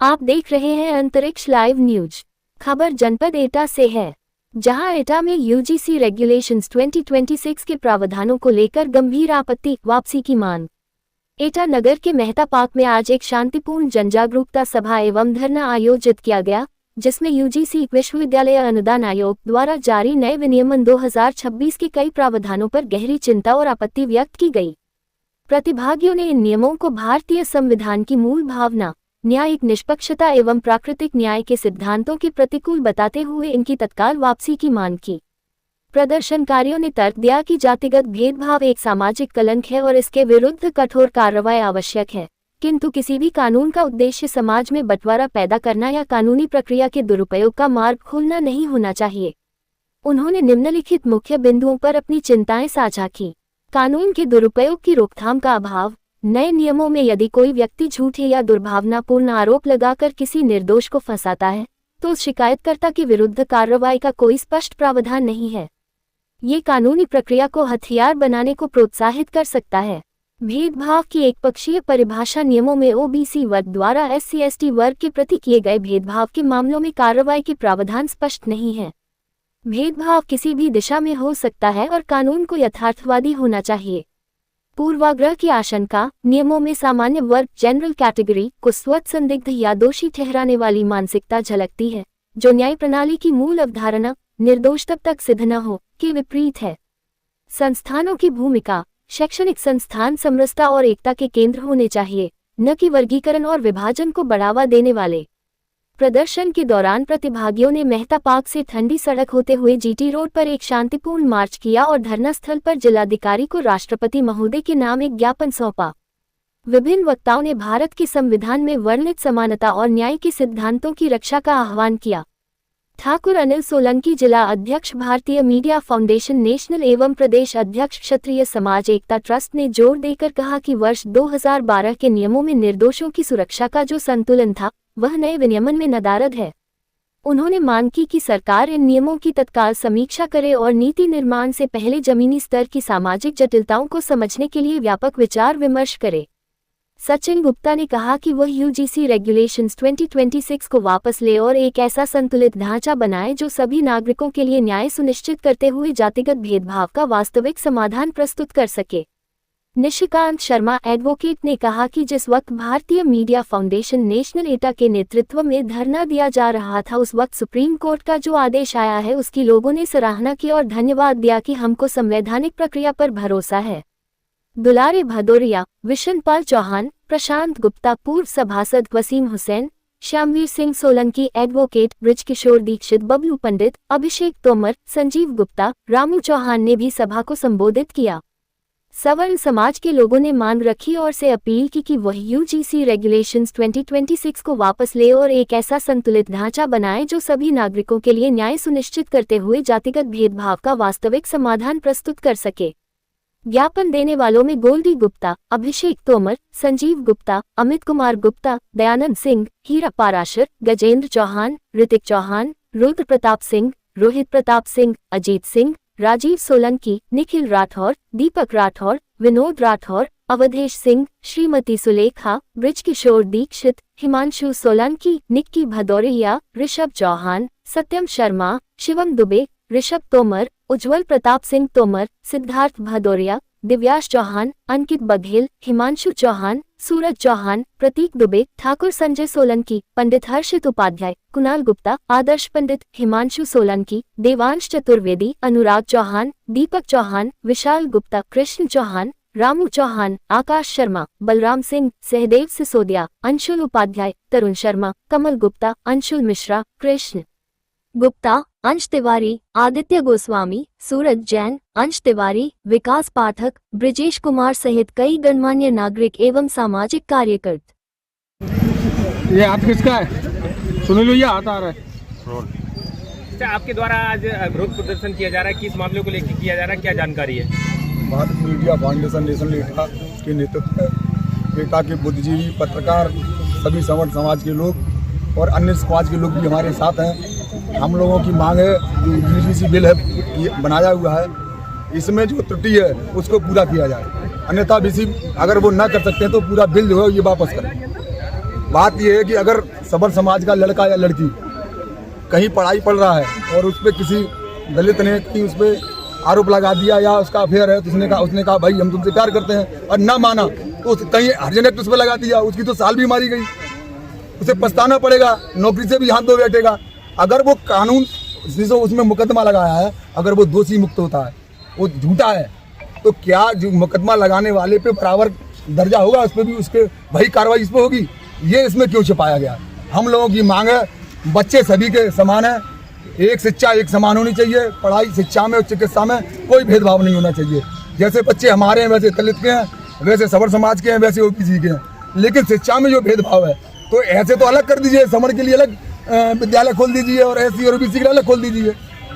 आप देख रहे हैं अंतरिक्ष लाइव न्यूज। खबर जनपद एटा से है, जहां एटा में यूजीसी रेगुलेशंस 2026 के प्रावधानों को लेकर गंभीर आपत्ति, वापसी की मांग। एटा नगर के मेहता पार्क में आज एक शांतिपूर्ण जनजागरूकता सभा एवं धरना आयोजित किया गया, जिसमें यूजीसी विश्वविद्यालय अनुदान आयोग द्वारा जारी नए विनियमन 2026 के कई प्रावधानों पर गहरी चिंता और आपत्ति व्यक्त की गई। प्रतिभागियों ने इन नियमों को भारतीय संविधान की मूल भावना, न्यायिक निष्पक्षता एवं प्राकृतिक न्याय के सिद्धांतों के प्रतिकूल बताते हुए इनकी तत्काल वापसी की मांग की। प्रदर्शनकारियों ने तर्क दिया कि जातिगत भेदभाव एक सामाजिक कलंक है और इसके विरुद्ध कठोर कार्रवाई आवश्यक है, किंतु किसी भी कानून का उद्देश्य समाज में बंटवारा पैदा करना या कानूनी प्रक्रिया के दुरुपयोग का मार्ग खोलना नहीं होना चाहिए। उन्होंने निम्नलिखित मुख्य बिंदुओं पर अपनी चिंताएं साझा की। कानून के दुरुपयोग की रोकथाम का अभाव। नए नियमों में यदि कोई व्यक्ति झूठे या दुर्भावनापूर्ण आरोप लगाकर किसी निर्दोष को फंसाता है, तो उस शिकायतकर्ता के विरुद्ध कार्रवाई का कोई स्पष्ट प्रावधान नहीं है। ये कानूनी प्रक्रिया को हथियार बनाने को प्रोत्साहित कर सकता है। भेदभाव की एकपक्षीय परिभाषा। नियमों में ओबीसी वर्ग द्वारा SC/ST वर्ग के प्रति किए गए भेदभाव के मामलों में कार्रवाई के प्रावधान स्पष्ट नहीं है। भेदभाव किसी भी दिशा में हो सकता है और कानून को यथार्थवादी होना चाहिए। पूर्वाग्रह की आशंका। नियमों में सामान्य वर्ग जनरल कैटेगरी को स्वतः संदिग्ध या दोषी ठहराने वाली मानसिकता झलकती है, जो न्याय प्रणाली की मूल अवधारणा निर्दोष तब तक सिद्ध न हो के विपरीत है। संस्थानों की भूमिका। शैक्षणिक संस्थान समरसता और एकता के केंद्र होने चाहिए, न कि वर्गीकरण और विभाजन को बढ़ावा देने वाले। प्रदर्शन के दौरान प्रतिभागियों ने मेहता पार्क से ठंडी सड़क होते हुए GT रोड पर एक शांतिपूर्ण मार्च किया और धरना स्थल पर जिलाधिकारी को राष्ट्रपति महोदय के नाम एक ज्ञापन सौंपा। विभिन्न वक्ताओं ने भारत के संविधान में वर्णित समानता और न्याय के सिद्धांतों की रक्षा का आह्वान किया। ठाकुर अनिल सोलंकी, जिला अध्यक्ष भारतीय मीडिया फाउंडेशन नेशनल एवं प्रदेश अध्यक्ष क्षत्रिय समाज एकता ट्रस्ट, ने जोर देकर कहा कि वर्ष 2012 के नियमों में निर्दोषों की सुरक्षा का जो संतुलन था, वह नए विनियमन में नदारद है। उन्होंने मांग की कि सरकार इन नियमों की तत्काल समीक्षा करे और नीति निर्माण से पहले जमीनी स्तर की सामाजिक जटिलताओं को समझने के लिए व्यापक विचार विमर्श करे। सचिन गुप्ता ने कहा कि वह यूजीसी रेगुलेशंस 2026 को वापस ले और एक ऐसा संतुलित ढांचा बनाए जो सभी नागरिकों के लिए न्याय सुनिश्चित करते हुए जातिगत भेदभाव का वास्तविक समाधान प्रस्तुत कर सके। निशिकांत शर्मा एडवोकेट ने कहा कि जिस वक्त भारतीय मीडिया फाउंडेशन नेशनल एटा के नेतृत्व में धरना दिया जा रहा था, उस वक्त सुप्रीम कोर्ट का जो आदेश आया है उसकी लोगों ने सराहना की और धन्यवाद दिया कि हमको संवैधानिक प्रक्रिया पर भरोसा है। दुलारे भदौरिया, विशनपाल चौहान, प्रशांत गुप्ता, पूर्व सभासद वसीम हुसैन, श्यामवीर सिंह सोलंकी, एडवोकेट बृजकिशोर दीक्षित, बबलू पंडित, अभिषेक तोमर, संजीव गुप्ता, रामू चौहान ने भी सभा को संबोधित किया। सवर्ण समाज के लोगों ने मांग रखी और से अपील की कि वह यूजीसी रेगुलेशंस 2026 को वापस ले और एक ऐसा संतुलित ढांचा बनाए जो सभी नागरिकों के लिए न्याय सुनिश्चित करते हुए जातिगत भेदभाव का वास्तविक समाधान प्रस्तुत कर सके। ज्ञापन देने वालों में गोल्डी गुप्ता, अभिषेक तोमर, संजीव गुप्ता, अमित कुमार गुप्ता, दयानंद सिंह, हीरा पाराशर, गजेंद्र चौहान, ऋतिक चौहान, रुद्र प्रताप सिंह, रोहित प्रताप सिंह, अजीत सिंह, राजीव सोलंकी, निखिल राठौर, दीपक राठौर, विनोद राठौर, अवधेश सिंह, श्रीमती सुलेखा, बृजकिशोर दीक्षित, हिमांशु सोलंकी, निक्की भदौरिया, ऋषभ चौहान, सत्यम शर्मा, शिवम दुबे, ऋषभ तोमर, उज्ज्वल प्रताप सिंह तोमर, सिद्धार्थ भदौरिया, दिव्याश चौहान, अंकित बघेल, हिमांशु चौहान, सूरज चौहान, प्रतीक दुबे, ठाकुर संजय सोलंकी, पंडित हर्षित उपाध्याय, कुणाल गुप्ता, आदर्श पंडित, हिमांशु सोलंकी, देवांश चतुर्वेदी, अनुराग चौहान, दीपक चौहान, विशाल गुप्ता, कृष्ण चौहान, रामू चौहान, आकाश शर्मा, बलराम सिंह, सहदेव सिसोदिया, अंशुल उपाध्याय, तरुण शर्मा, कमल गुप्ता, अंशुल मिश्रा, कृष्ण गुप्ता, अंश तिवारी, आदित्य गोस्वामी, सूरज जैन, अंश तिवारी, विकास पाठक, ब्रिजेश कुमार सहित कई गणमान्य नागरिक एवं सामाजिक कार्यकर्ता। ये हाथ किसका है? सुनील भैया, हाथ आ रहा है। अच्छा, आपके द्वारा आज विरोध प्रदर्शन किया जा रहा है, किस मामले को लेकर किया जा रहा है, क्या जानकारी है? भारत मीडिया फाउंडेशन नेशनल एटा के नेतृत्व में एटा के बुद्धिजीवी, पत्रकार, सभी सवर्ण समाज के लोग और अन्य समाज के लोग भी हमारे साथ हैं। हम लोगों की मांग है, जो यूजीसी बिल है ये बनाया हुआ है, इसमें जो त्रुटि है उसको पूरा किया जाए, अन्यथा अगर वो ना कर सकते हैं तो पूरा बिल जो है ये वापस करें। बात ये है कि अगर सबर समाज का लड़का या लड़की कहीं पढ़ाई पढ़ रहा है और उस पर किसी दलित ने कहीं उस पर आरोप लगा दिया या उसका अफेयर है तो उसने कहा भाई हम तुमसे प्यार करते हैं और ना माना तो कहीं हरिजन एक्ट उस पर लगा दिया, उसकी तो साल भी मारी गई, उसे पछताना पड़ेगा, नौकरी से भी हाथ धो बैठेगा। अगर वो कानून जिसको उसमें मुकदमा लगाया है अगर वो दोषी मुक्त होता है, वो झूठा है, तो क्या जो मुकदमा लगाने वाले पे बराबर दर्जा होगा, उस पर भी उसके वही कार्रवाई इस पर होगी? ये इसमें क्यों छिपाया गया? हम लोगों की मांग है बच्चे सभी के समान है, एक शिक्षा एक समान होनी चाहिए, पढ़ाई शिक्षा में और चिकित्सा में कोई भेदभाव नहीं होना चाहिए। जैसे बच्चे हमारे हैं वैसे दलित के हैं, वैसे सबर समाज के हैं, वैसे ओबीसी के हैं, लेकिन शिक्षा में जो भेदभाव है तो ऐसे तो अलग कर दीजिए, समर के लिए अलग विद्यालय खोल दीजिए और एससी और ओबीसी के लिए अलग खोल दीजिए।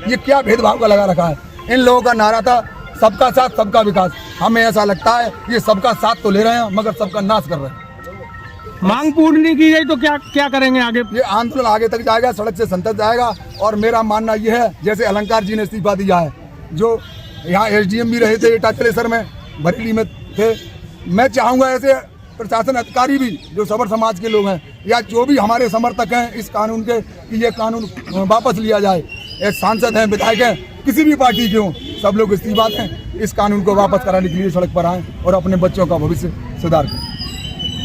ये क्या भेदभाव का लगा रखा है? इन लोगों का नारा था सबका साथ सबका विकास। हमें ऐसा लगता है ये सबका साथ तो ले रहे हैं मगर सबका नाश कर रहे हैं। मांग पूर्ण नहीं की गई तो क्या करेंगे आगे? ये आंदोलन आगे तक जाएगा, सड़क से संतत जाएगा। और मेरा मानना ये है जैसे अलंकार जी ने इस्तीफा दिया है, जो यहाँ एसडीएम भी रहे थे टाकलेसर में, बरेली में थे, मैं चाहूँगा ऐसे प्रशासन अधिकारी भी जो सबर समाज के लोग हैं या जो भी हमारे समर्थक हैं इस कानून के, कि ये कानून वापस लिया जाए। एक सांसद हैं, विधायक हैं, किसी भी पार्टी के हों, सब लोग इस्तीफा दें, इस कानून को वापस कराने के लिए सड़क पर आएँ और अपने बच्चों का भविष्य सुधार करें।